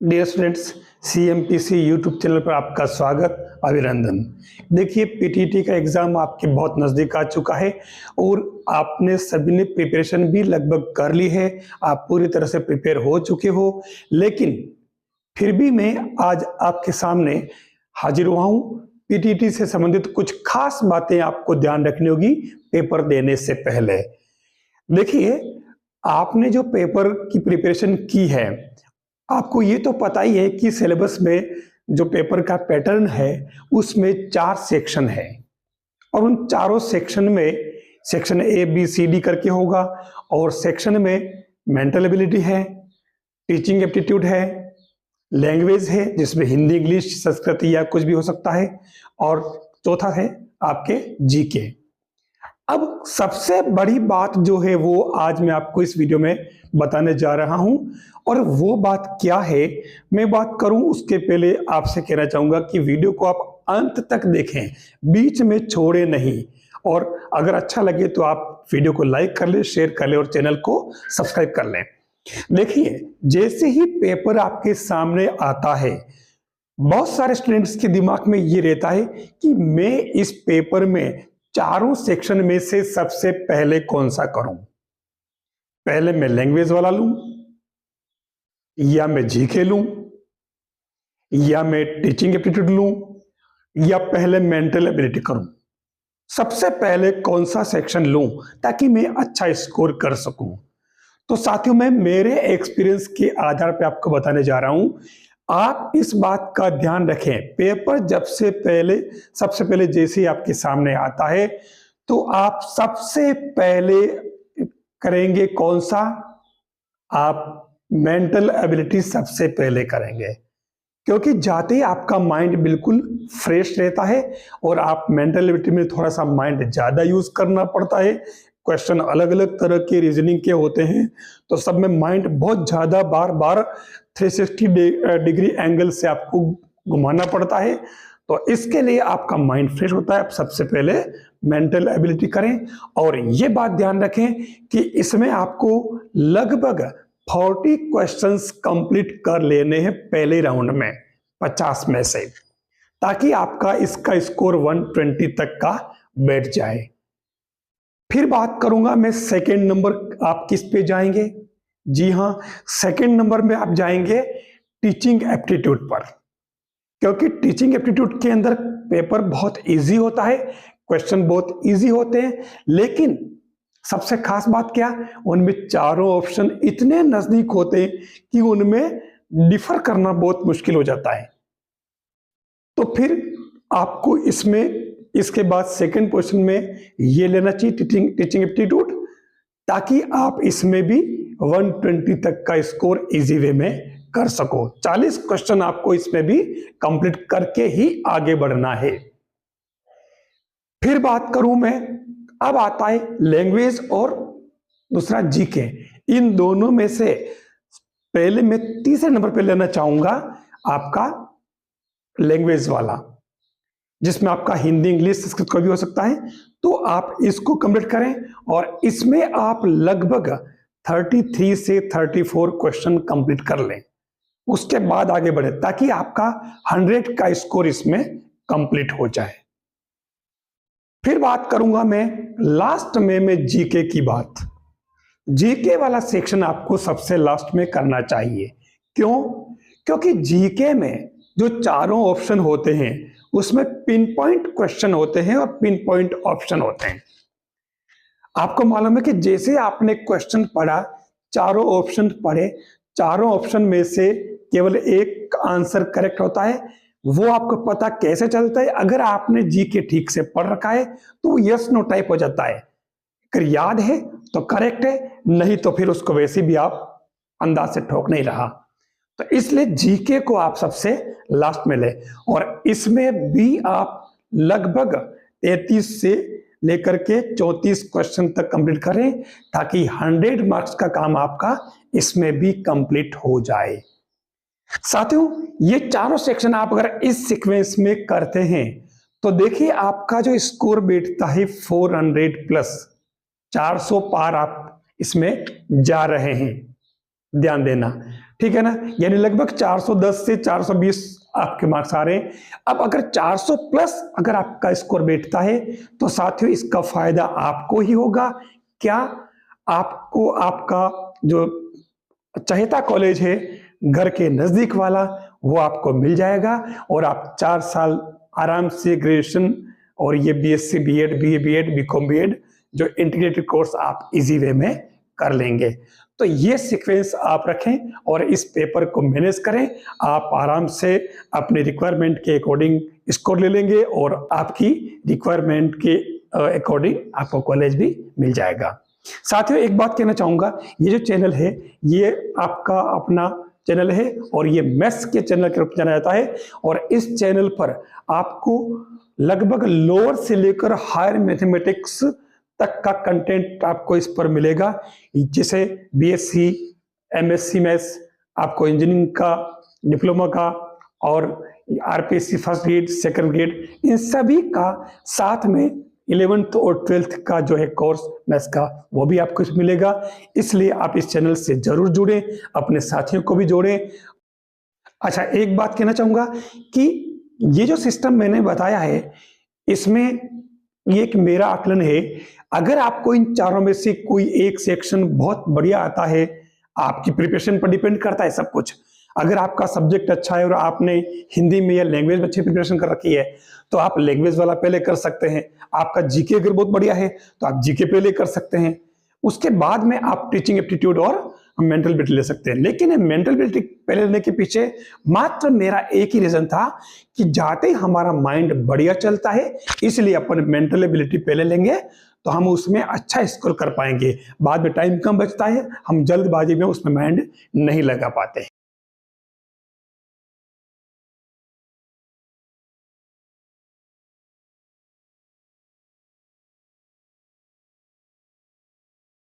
Dear students, CMPC YouTube channel पर आपका स्वागत, अभिनंदन। देखिए, पीटीटी का एग्जाम आपके बहुत नज़दीक आ चुका है और आपने सभी ने प्रिपरेशन भी लगभग कर ली है। आप पूरी तरह से प्रिपेयर हो चुके हो, लेकिन फिर भी मैं आज आपके सामने हाजिर हुआ हूँ। पीटीटी से संबंधित कुछ खास बातें आपको ध्यान रखनी होगी पेपर देने से पहले। देखिए, आपने जो पेपर की प्रिपरेशन की है, आपको ये तो पता ही है कि सिलेबस में जो पेपर का पैटर्न है उसमें 4 सेक्शन है और उन चारों सेक्शन में section A B C D करके होगा और सेक्शन में मेंटल एबिलिटी है, टीचिंग एप्टीट्यूड है, लैंग्वेज है जिसमें हिंदी, इंग्लिश, संस्कृत या कुछ भी हो सकता है और चौथा है आपके जीके। अब सबसे बड़ी बात जो है वो आज मैं आपको इस वीडियो में बताने जा रहा हूं और वो बात क्या है मैं बात करूं उसके पहले आपसे कहना चाहूंगा कि वीडियो को आप अंत तक देखें, बीच में छोड़े नहीं। और अगर अच्छा लगे तो आप वीडियो को लाइक कर लें, शेयर कर लें और चैनल को सब्सक्राइब कर लें। देखिए, जैसे ही पेपर आपके सामने आता है, बहुत सारे स्टूडेंट्स के दिमाग में ये रहता है कि मैं इस पेपर में चारों सेक्शन में से सबसे पहले कौन सा करूं। पहले मैं लैंग्वेज वाला लूं या मैं जीके लूं या मैं टीचिंग एप्टीट्यूड लूं या पहले मेंटल एबिलिटी करूं। सबसे पहले कौन सा सेक्शन लूं ताकि मैं अच्छा स्कोर कर सकूं। तो साथियों, मैं मेरे एक्सपीरियंस के आधार पर आपको बताने जा रहा हूं। आप इस बात का ध्यान रखें, पेपर सबसे पहले जैसे ही आपके सामने आता है तो आप सबसे पहले करेंगे कौन सा? आप मेंटल एबिलिटी सबसे पहले करेंगे, क्योंकि जाते ही आपका माइंड बिल्कुल फ्रेश रहता है और आप मेंटल एबिलिटी में थोड़ा सा माइंड ज्यादा यूज करना पड़ता है। क्वेश्चन अलग अलग तरह के रीजनिंग के होते हैं, तो सब में माइंड बहुत ज्यादा बार बार 360 डिग्री एंगल से आपको घुमाना पड़ता है। तो इसके लिए आपका माइंड फ्रेश होता है। आप सबसे पहले मेंटल एबिलिटी करें और ये बात ध्यान रखें कि इसमें आपको लगभग 40 क्वेश्चंस कंप्लीट कर लेने हैं पहले राउंड में 50 में से, ताकि आपका इसका स्कोर 120 तक का बैठ जाए। फिर बात करूंगा मैं सेकंड नंबर, आप किस पे जाएंगे? जी हां, सेकंड नंबर में आप जाएंगे टीचिंग एप्टीट्यूड पर, क्योंकि टीचिंग एप्टीट्यूड के अंदर पेपर बहुत इजी होता है, क्वेश्चन बहुत इजी होते हैं, लेकिन सबसे खास बात क्या, उनमें चारों ऑप्शन इतने नजदीक होते हैं कि उनमें डिफर करना बहुत मुश्किल हो जाता है। तो फिर आपको इसमें इसके बाद सेकंड पोजीशन में ये लेना चाहिए टीचिंग एप्टीट्यूड, ताकि आप इसमें भी 120 तक का स्कोर इजी वे में कर सको। 40 क्वेश्चन आपको इसमें भी कंप्लीट करके ही आगे बढ़ना है। फिर बात करूं मैं, अब आता है लैंग्वेज और दूसरा जीके। इन दोनों में से पहले मैं तीसरे नंबर पे लेना चाहूंगा आपका लैंग्वेज वाला, जिसमें आपका हिंदी, इंग्लिश, संस्कृत कोई भी हो सकता है। तो आप इसको कंप्लीट करें और इसमें आप लगभग 33 से 34 क्वेश्चन कंप्लीट कर लें, उसके बाद आगे बढ़े ताकि आपका 100 का स्कोर इसमें कंप्लीट हो जाए। फिर बात करूंगा मैं लास्ट में मैं जीके की बात। जीके वाला सेक्शन आपको सबसे लास्ट में करना चाहिए। क्यों? क्योंकि जीके में जो चारों ऑप्शन होते हैं उसमें पिन पॉइंट क्वेश्चन होते हैं और पिन पॉइंट ऑप्शन होते हैं। आपको मालूम है कि जैसे आपने क्वेश्चन पढ़ा, चारों ऑप्शन पढ़े, चारों ऑप्शन में से केवल एक आंसर करेक्ट होता है। वो आपको पता कैसे चलता है? अगर आपने जीके ठीक से पढ़ रखा है तो वो यस नो टाइप हो जाता है। अगर याद है तो करेक्ट है, नहीं तो फिर उसको वैसे भी आप अंदाज से ठोक नहीं रहा। तो इसलिए जीके को आप सबसे लास्ट में ले और इसमें भी आप लगभग 33 से लेकर के 34 क्वेश्चन तक कंप्लीट करें, ताकि 100 मार्क्स का काम आपका इसमें भी कंप्लीट हो जाए। साथियों, ये चारों सेक्शन आप अगर इस सीक्वेंस में करते हैं तो देखिए आपका जो स्कोर बैठता है 400 प्लस, 400 पार आप इसमें जा रहे हैं। ध्यान देना, ठीक है ना, यानी लगभग 410 से 420 आपके मार्क्स आ रहे हैं। अब अगर 400 प्लस अगर आपका स्कोर बैठता है तो साथियों इसका फायदा आपको ही होगा। क्या? आपको आपका जो चहेता कॉलेज है घर के नजदीक वाला, वो आपको मिल जाएगा और आप 4 साल आराम से ग्रेजुएशन और ये BSc BEd BA BEd BCom BEd जो इंटीग्रेटेड कोर्स आप इजी वे में कर लेंगे। तो ये सीक्वेंस आप रखें और इस पेपर को मैनेज करें। आप आराम से अपने रिक्वायरमेंट के अकॉर्डिंग स्कोर ले लेंगे और आपकी रिक्वायरमेंट के अकॉर्डिंग आपको कॉलेज भी मिल जाएगा। साथियों एक बात कहना चाहूंगा, ये जो चैनल है ये आपका अपना चैनल है और ये मैथ्स के चैनल के रूप में जाना जाता है और इस चैनल पर आपको लगभग लोअर से लेकर हायर मैथमेटिक्स तक का कंटेंट आपको इस पर मिलेगा, जैसे बीएससी, एमएससी मैथ्स, आपको इंजीनियरिंग का, डिप्लोमा का और RPSC first grade second grade, इन सभी का साथ में 11th और 12th का जो है कोर्स मैथ्स का वो भी आपको मिलेगा। इसलिए आप इस चैनल से जरूर जुड़ें, अपने साथियों को भी जोड़ें। अच्छा एक बात कहना चाहूंगा कि ये जो सिस्टम मैंने बताया है इसमें ये एक मेरा आकलन है। अगर आपको इन चारों में से कोई एक सेक्शन बहुत बढ़िया आता है, आपकी प्रिपरेशन पर डिपेंड करता है सब कुछ। अगर आपका सब्जेक्ट अच्छा है और आपने हिंदी में या लैंग्वेज में अच्छी प्रिपरेशन कर रखी है तो आप लैंग्वेज वाला पहले कर सकते हैं। आपका जीके अगर बहुत बढ़िया है तो आप जीके पहले कर सकते हैं। उसके बाद में आप टीचिंग एप्टीट्यूड और मेंटल एबिलिटी ले सकते हैं। लेकिन मेंटल एबिलिटी पहले लेने के पीछे मात्र मेरा एक ही रीजन था कि जाते ही हमारा माइंड बढ़िया चलता है, इसलिए अपन मेंटल एबिलिटी पहले लेंगे तो हम उसमें अच्छा स्कोर कर पाएंगे। बाद में टाइम कम बचता है, हम जल्दबाजी में उसमें माइंड नहीं लगा पाते।